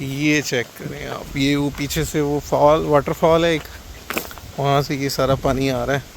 ये चेक करें आप, ये वो पीछे से वो फॉल वाटरफॉल है एक, वहाँ से ये सारा पानी आ रहा है।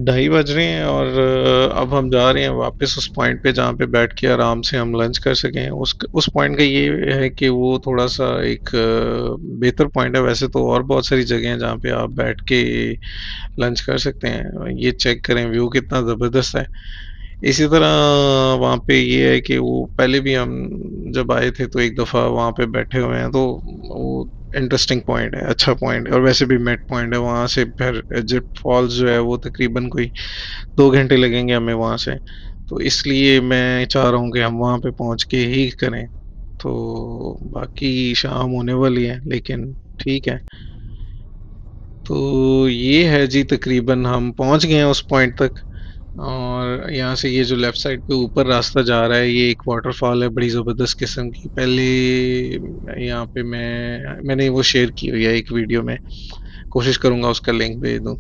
ढाई बज रहे हैं और अब हम जा रहे हैं वापस उस पॉइंट पे जहाँ पे बैठ के आराम से हम लंच कर सकें। उस पॉइंट का ये है कि वो थोड़ा सा एक बेहतर पॉइंट है। वैसे तो और बहुत सारी जगह हैं जहाँ पे आप बैठ के लंच कर सकते हैं। ये चेक करें व्यू कितना ज़बरदस्त है। इसी तरह वहाँ पे ये है कि वो पहले भी हम जब आए थे तो एक दफ़ा वहाँ पे बैठे हुए हैं, तो वो इंटरेस्टिंग पॉइंट है, अच्छा पॉइंट है और वैसे भी मेट पॉइंट है। वहाँ से फिर इजिप्ट फॉल्स जो है वो तकरीबन कोई 2 घंटे लगेंगे हमें वहाँ से। तो इसलिए मैं चाह रहा हूँ कि हम वहाँ पे पहुँच के ही करें। तो बाकी शाम होने वाली है, लेकिन ठीक है। तो ये है जी, तकरीबन हम पहुँच गए हैं उस पॉइंट तक। और यहाँ से ये जो लेफ्ट साइड पे ऊपर रास्ता जा रहा है, ये एक वाटरफॉल है बड़ी ज़बरदस्त किस्म की। पहले यहाँ पे मैंने वो शेयर की हुई है एक वीडियो में, कोशिश करूँगा उसका लिंक भेज दूँ।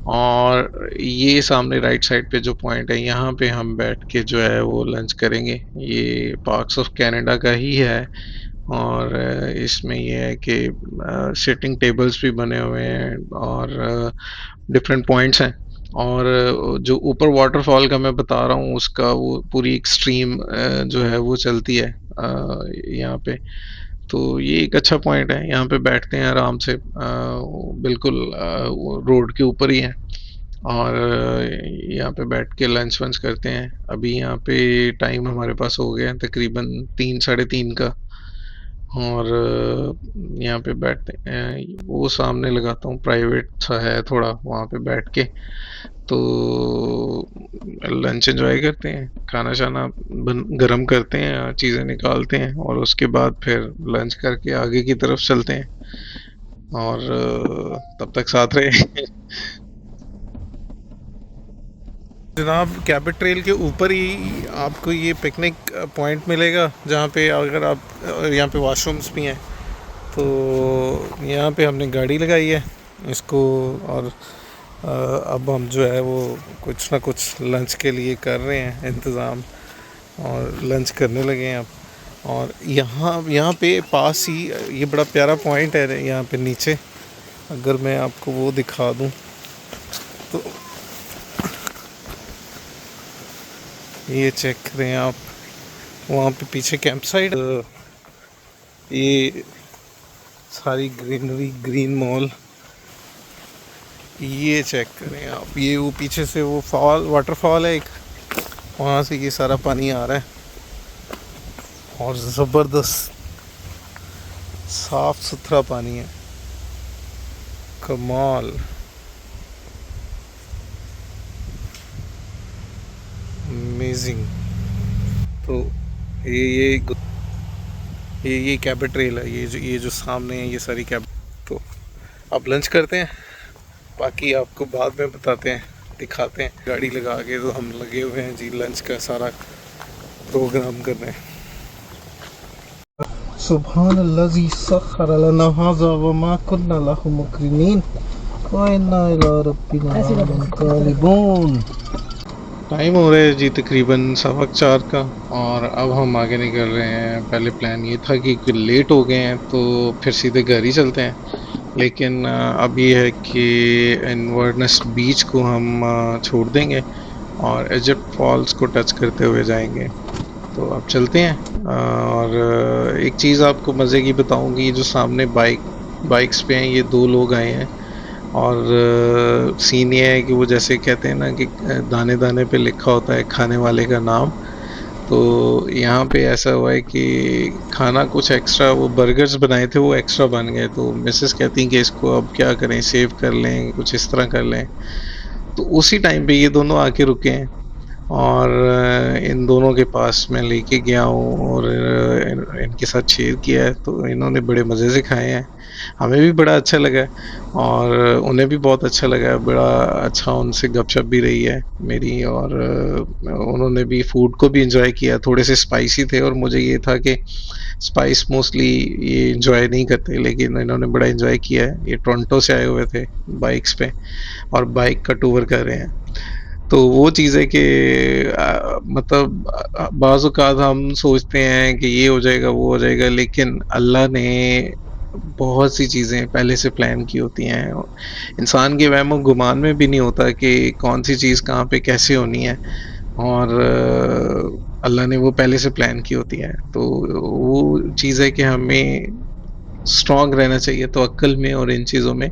और ये सामने राइट साइड पे जो पॉइंट है, यहाँ पे हम बैठ के जो है वो लंच करेंगे। ये पार्क्स ऑफ कनाडा का ही है। और इसमें ये है कि सिटिंग टेबल्स भी बने हुए हैं और डिफरेंट पॉइंट्स हैं। और जो ऊपर वाटरफॉल का मैं बता रहा हूँ, उसका वो पूरी एक स्ट्रीम जो है वो चलती है यहाँ पे। तो ये एक अच्छा पॉइंट है, यहाँ पे बैठते हैं आराम से, बिल्कुल रोड के ऊपर ही है। और यहाँ पे बैठ के लंच वंच करते हैं। अभी यहाँ पे टाइम हमारे पास हो गया है तकरीबन 3 साढ़े 3 का। और यहाँ पे बैठते हैं, वो सामने लगाता हूँ, प्राइवेट सा है थोड़ा, वहाँ पे बैठ के तो लंच एंजॉय करते हैं, खाना शाना गरम करते हैं, चीज़ें निकालते हैं और उसके बाद फिर लंच करके आगे की तरफ चलते हैं। और तब तक साथ रहे। जनाब, कैबिट ट्रेल के ऊपर ही आपको ये पिकनिक पॉइंट मिलेगा, जहाँ पे अगर आप यहाँ पे वॉशरूम्स भी हैं। तो यहाँ पे हमने गाड़ी लगाई है इसको। और अब हम जो है वो कुछ ना कुछ लंच के लिए कर रहे हैं इंतज़ाम, और लंच करने लगे हैं अब। और यहाँ पे पास ही ये बड़ा प्यारा पॉइंट है यहाँ पे नीचे, अगर मैं आपको वो दिखा दूँ तो ये चेक करें आप, वहाँ पे पीछे कैंप साइड, ये सारी ग्रीनरी, ग्रीन मॉल। ये चेक करें आप, ये वो पीछे से वो फॉल वाटरफॉल है एक, वहाँ से ये सारा पानी आ रहा है और ज़बरदस्त साफ सुथरा पानी है, कमाल, अमेजिंग। तो ये ये कैबिट ट्रेल है, ये जो सामने है ये सारी कैब। तो अब लंच करते हैं, बाकी आपको बाद में बताते हैं, दिखाते हैं। गाड़ी लगा के तो हम लगे हुए हैं जी लंच का सारा प्रोग्राम करने। सुब्हानल्लाज़ी सख्खर लना हाज़ा व मा कुन्ना लहु मुक़रिनीन व इन्ना इला रब्बिना लमुनक़लिबून। टाइम हो रहा है जी तकरीबन 4:15 का, और अब हम आगे निकल रहे हैं। पहले प्लान ये था कि लेट हो गए हैं तो फिर सीधे घर ही चलते हैं, लेकिन अब ये है कि इन्वर्नस बीच को हम छोड़ देंगे और इजिप्ट फॉल्स को टच करते हुए जाएंगे। तो अब चलते हैं। और एक चीज़ आपको मज़े की बताऊंगी, जो सामने बाइक्स पे हैं, ये 2 लोग आए हैं। और सीन ये है कि वो जैसे कहते हैं ना कि दाने दाने पे लिखा होता है खाने वाले का नाम। तो यहाँ पे ऐसा हुआ है कि खाना कुछ एक्स्ट्रा, वो बर्गर्स बनाए थे वो एक्स्ट्रा बन गए, तो मिसेस कहती हैं कि इसको अब क्या करें, सेव कर लें, कुछ इस तरह कर लें। तो उसी टाइम पे ये दोनों आके रुके हैं और इन दोनों के पास मैं लेके गया हूँ और इनके साथ शेयर किया है, तो इन्होंने बड़े मज़े से खाए हैं। हमें भी बड़ा अच्छा लगा और उन्हें भी बहुत अच्छा लगा, बड़ा अच्छा उनसे गपशप भी रही है मेरी, और उन्होंने भी फूड को भी एंजॉय किया। थोड़े से स्पाइसी थे और मुझे ये था कि स्पाइस मोस्टली ये एंजॉय नहीं करते, लेकिन इन्होंने बड़ा एंजॉय किया है। ये टोरंटो से आए हुए थे बाइक्स पे और बाइक का टूर कर रहे हैं। तो वो चीज़ है कि मतलब बाज़ औक़ात हम सोचते हैं कि ये हो जाएगा, वो हो जाएगा, लेकिन अल्लाह ने बहुत सी चीज़ें पहले से प्लान की होती हैं। इंसान के वहम-ओ-गुमान में भी नहीं होता कि कौन-सी चीज़ कहाँ पे कैसे होनी है, और अल्लाह ने वो पहले से प्लान की होती है। तो वो चीज़ है कि हमें स्ट्रॉन्ग रहना चाहिए तवक्कुल में और इन चीज़ों में।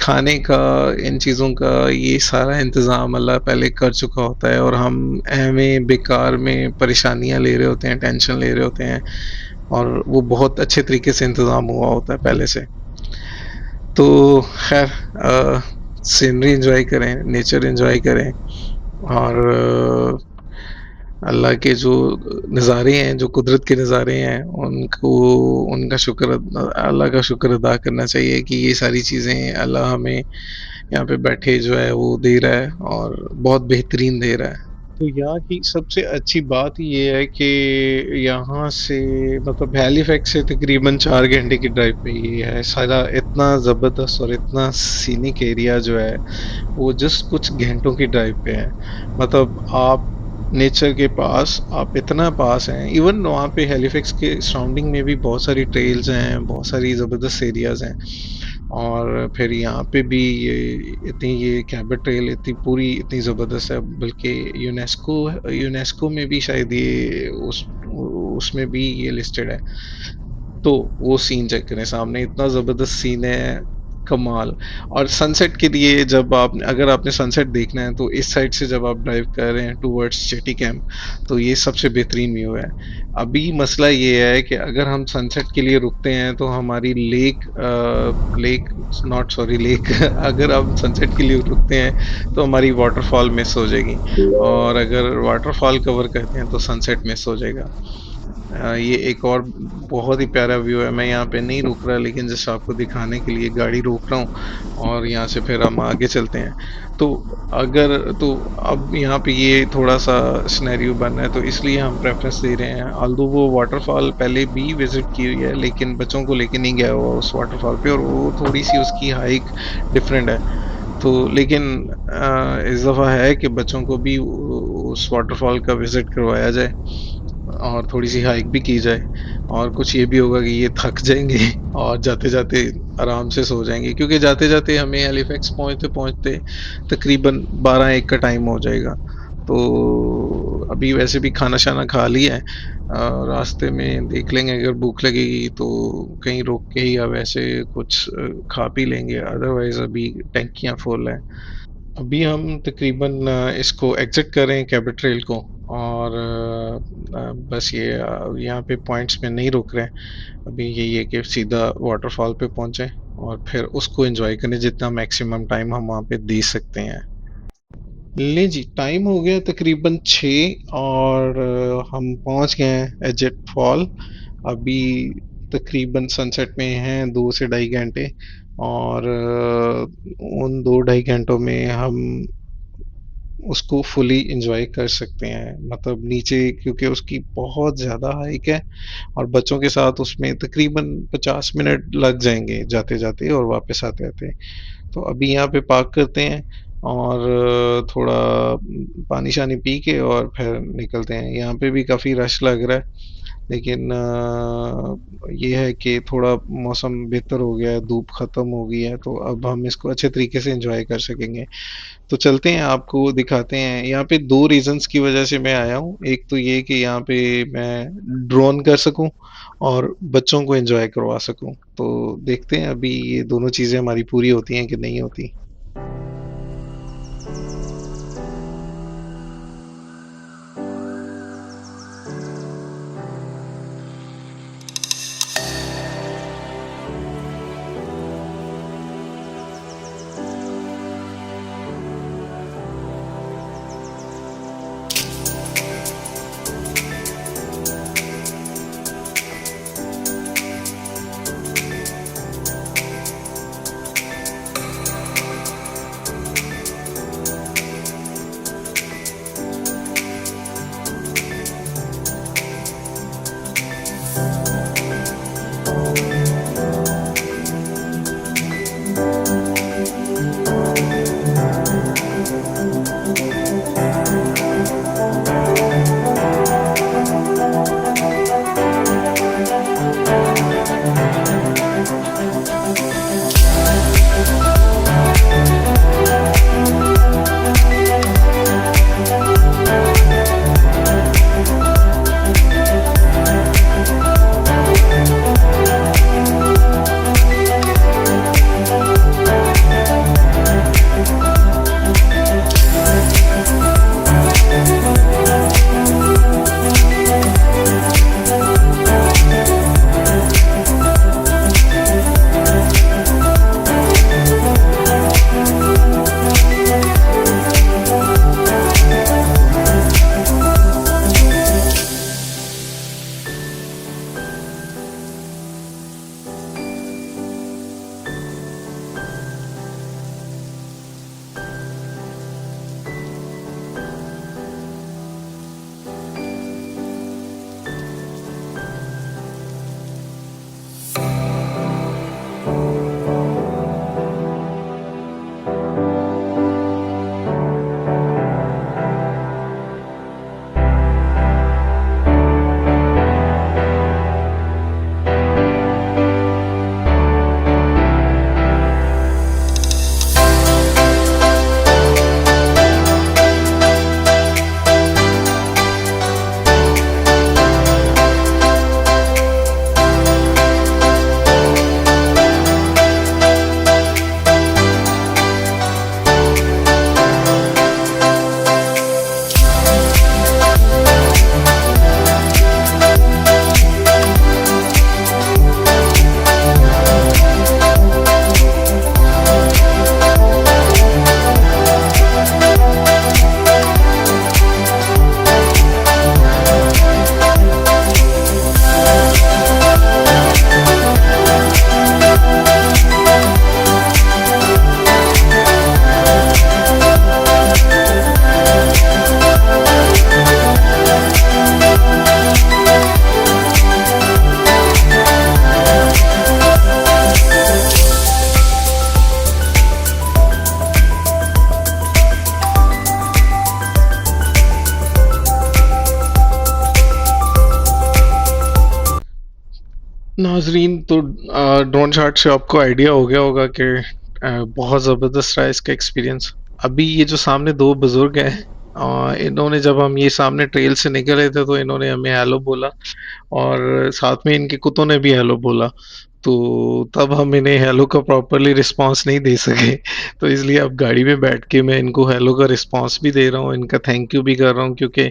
खाने का, इन चीज़ों का ये सारा इंतज़ाम अल्लाह पहले कर चुका होता है, और हम ऐवें बेकार में परेशानियाँ ले रहे होते हैं, टेंशन ले रहे होते हैं, और वो बहुत अच्छे तरीके से इंतज़ाम हुआ होता है पहले से। तो ख़ैर सीनरी एन्जॉय करें, नेचर एन्जॉय करें, और अल्लाह के जो नज़ारे हैं, जो कुदरत के नज़ारे हैं, उनको उनका अल्लाह का शुक्र अदा करना चाहिए कि ये सारी चीज़ें अल्लाह हमें यहाँ पे बैठे जो है वो दे रहा है, और बहुत बेहतरीन दे रहा है। तो यहाँ की सबसे अच्छी बात ये है कि यहाँ से मतलब हैलिफैक्स से तकरीबन 4 घंटे की ड्राइव पे ये है। सारा इतना ज़बरदस्त और इतना सीनिक एरिया जो है, वो जस्ट कुछ घंटों की ड्राइव पे है। मतलब आप नेचर के पास, आप इतना पास हैं। इवन वहाँ पे हैलिफैक्स के सराउंडिंग में भी बहुत सारी ट्रेल्स हैं, बहुत सारी ज़बरदस्त एरियाज़ हैं। और फिर यहाँ पे भी ये कैबट ट्रेल इतनी पूरी इतनी ज़बरदस्त है, बल्कि यूनेस्को में भी शायद ये उसमें भी ये लिस्टेड है। तो वो सीन चेक करें, सामने इतना ज़बरदस्त सीन है, कमाल। और सनसेट के लिए जब आप अगर आपने सनसेट देखना है तो इस साइड से जब आप ड्राइव कर रहे हैं टुवर्ड्स जेटी कैंप, तो ये सबसे बेहतरीन व्यू है। अभी मसला ये है कि अगर हम सनसेट के लिए रुकते हैं तो हमारी लेक नॉट सॉरी लेक अगर हम सनसेट के लिए रुकते हैं तो हमारी वाटरफॉल मिस हो जाएगी, और अगर वाटरफॉल कवर करते हैं तो सनसेट मिस हो जाएगा। ये एक और बहुत ही प्यारा व्यू है। मैं यहाँ पे नहीं रुक रहा, लेकिन जस्ट आपको दिखाने के लिए गाड़ी रोक रहा हूँ, और यहाँ से फिर हम आगे चलते हैं। तो अब यहाँ पे ये थोड़ा-सा सिनेरियो बन रहा है, तो इसलिए हम प्रेफ़रेंस दे रहे हैं। ऑल्दो वो वाटरफॉल पहले भी विज़िट की हुई है, लेकिन बच्चों को लेके नहीं गया हुआ उस वाटरफॉल पे, और वो थोड़ी-सी उसकी हाइट डिफरेंट है। तो लेकिन इस दफ़ा है कि बच्चों को भी उस वाटरफॉल का विज़िट करवाया जाए, और थोड़ी-सी हाइक भी की जाए, और कुछ ये भी होगा कि ये थक जाएँगे और जाते-जाते आराम से सो जाएँगे, क्योंकि जाते-जाते हमें हैलिफैक्स पहुँचते-पहुँचते तकरीबन 12-1 का टाइम हो जाएगा। तो अभी वैसे भी खाना-शाना खा लिया है, रास्ते में देख लेंगे अगर भूख लगेगी तो कहीं रोक के या वैसे कुछ खा पी लेंगे, अदरवाइज़ अभी टंकियाँ फुल हैं। अभी हम तकरीबन इसको एग्ज़िट कर रहे हैं कैबट ट्रेल को, और बस यहाँ पे पॉइंट्स में नहीं रुक रहे हैं। अभी यही है कि सीधा वाटरफॉल पे पहुँचे और फिर उसको एन्जॉय करें जितना मैक्सिमम टाइम हम वहाँ पे दे सकते हैं। ले जी, टाइम हो गया तकरीबन 6, और हम पहुँच गए हैं एजेट फॉल। अभी तकरीबन सनसेट में हैं 2 से ढाई घंटे, और उन 2 ढाई घंटों में हम उसको फुली एन्जॉय कर सकते हैं। मतलब नीचे क्योंकि उसकी बहुत ज़्यादा हाइक है, और बच्चों के साथ उसमें तकरीबन 50 मिनट लग जाएँगे जाते-जाते और वापस आते-आते। तो अभी यहाँ पे पार्क करते हैं, और थोड़ा पानी-शानी पी के और फिर निकलते हैं। यहाँ पे भी काफ़ी रश लग रहा है, लेकिन ये है कि थोड़ा मौसम बेहतर हो गया है, धूप ख़त्म हो गई है, तो अब हम इसको अच्छे तरीके से एन्जॉय कर सकेंगे। तो चलते हैं, आपको दिखाते हैं। यहाँ पे 2 रीज़न्स की वज़ह से मैं आया हूँ। एक तो ये कि यहाँ पे मैं ड्रोन कर सकूँ और बच्चों को एन्जॉय करवा सकूँ। तो देखते हैं अभी ये दोनों चीज़ें हमारी पूरी होती हैं कि नहीं होती। नाजरीन तो ड्रोन शॉट से आपको आइडिया हो गया होगा कि बहुत ज़बरदस्त रहा इसका एक्सपीरियंस। अभी ये जो सामने दो बुजुर्ग हैं, इन्होंने जब हम ये सामने ट्रेल से निकल रहे थे तो इन्होंने हमें हेलो बोला और साथ में इनके कुत्तों ने भी हेलो बोला। तो तब हम इन्हें हेलो का प्रॉपरली रिस्पांस नहीं दे सके, तो इसलिए अब गाड़ी में बैठ के मैं इनको हेलो का रिस्पांस भी दे रहा हूँ, इनका थैंक यू भी कर रहा हूँ, क्योंकि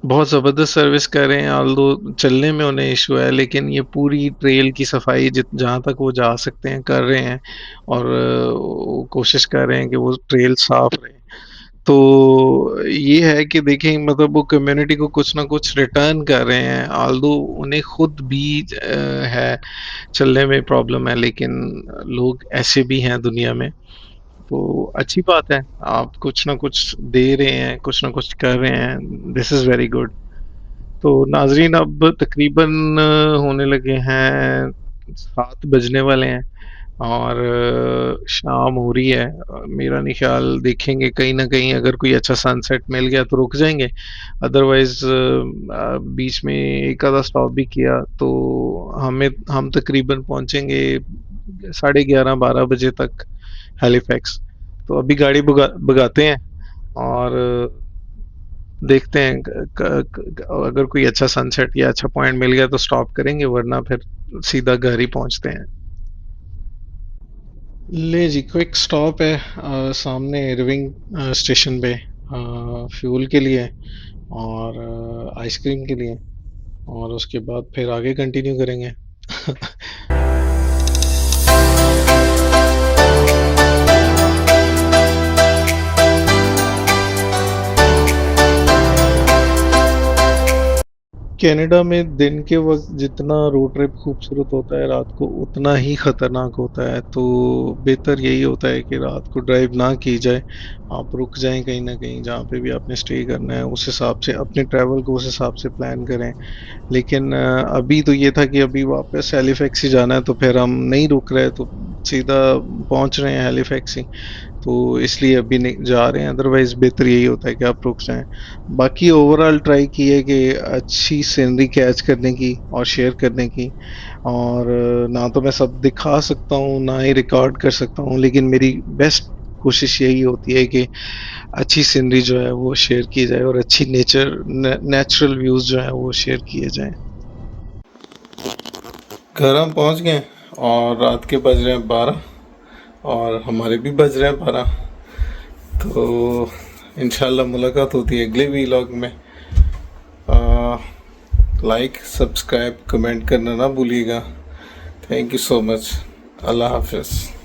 बहुत ज़बरदस्त सर्विस कर रहे हैं। ऑल्दो चलने में उन्हें इशू है, लेकिन ये पूरी ट्रेल की सफाई जहाँ तक वो जा सकते हैं कर रहे हैं और वो कोशिश कर रहे हैं कि वो ट्रेल साफ रहे। तो ये है कि देखें, मतलब वो कम्युनिटी को कुछ ना कुछ रिटर्न कर रहे हैं, ऑल्दो उन्हें खुद भी है चलने में प्रॉब्लम है, लेकिन लोग ऐसे भी हैं दुनिया में। तो अच्छी बात है, आप कुछ ना कुछ दे रहे हैं, कुछ ना कुछ कर रहे हैं, दिस इज़ वेरी गुड। तो नाज़रीन अब तकरीबन होने लगे हैं 7 बजने वाले हैं और शाम हो रही है। मेरा नहीं ख्याल, देखेंगे कहीं न कहीं अगर कोई अच्छा सनसेट मिल गया तो रुक जाएँगे, अदरवाइज़ बीच में एक आधा स्टॉप भी किया तो हम तकरीबन पहुँचेंगे 11:30-12 बजे तक हैलिफैक्स। तो अभी गाड़ी भगाते हैं और देखते हैं अगर कोई अच्छा सनसेट या अच्छा पॉइंट मिल गया तो स्टॉप करेंगे, वरना फिर सीधा घर ही पहुंचते हैं। ले जी, क्विक स्टॉप है सामने इरविंग स्टेशन पे, फ्यूल के लिए और आइसक्रीम के लिए, और उसके बाद फिर आगे कंटिन्यू करेंगे। कनाडा में दिन के वक़्त जितना रोड ट्रिप खूबसूरत होता है, रात को उतना ही खतरनाक होता है। तो बेहतर यही होता है कि रात को ड्राइव ना की जाए। आप रुक जाएँ कहीं न कहीं जहाँ पे भी आपने स्टे करना है, उस हिसाब से अपने ट्रैवल को उस हिसाब से प्लान करें। लेकिन अभी तो ये था कि अभी वापस हैलिफैक्स ही जाना है, तो फिर हम नहीं रुक रहे, तो सीधा पहुँच रहे हैं हैलिफैक्स ही। तो इसलिए अभी नहीं जा रहे हैं, अदरवाइज़ बेहतर यही होता है कि आप रुक जाएँ। बाकी ओवरऑल ट्राई की है कि अच्छी सीनरी कैच करने की और शेयर करने की, और ना तो मैं सब दिखा सकता हूँ, ना ही रिकॉर्ड कर सकता हूँ, लेकिन मेरी बेस्ट कोशिश यही होती है कि अच्छी सीनरी जो है वो शेयर की जाए और अच्छी नेचुरल व्यूज़ जो हैं वो शेयर किए जाएँ। घर हम पहुँच गए और रात के बज रहे हैं 12 और हमारे भी बज रहे हैं 12। तो इंशाल्लाह मुलाकात होती है अगले वीलॉग में। लाइक सब्सक्राइब कमेंट करना ना भूलिएगा। Thank you so much. अल्लाह हाफिज़।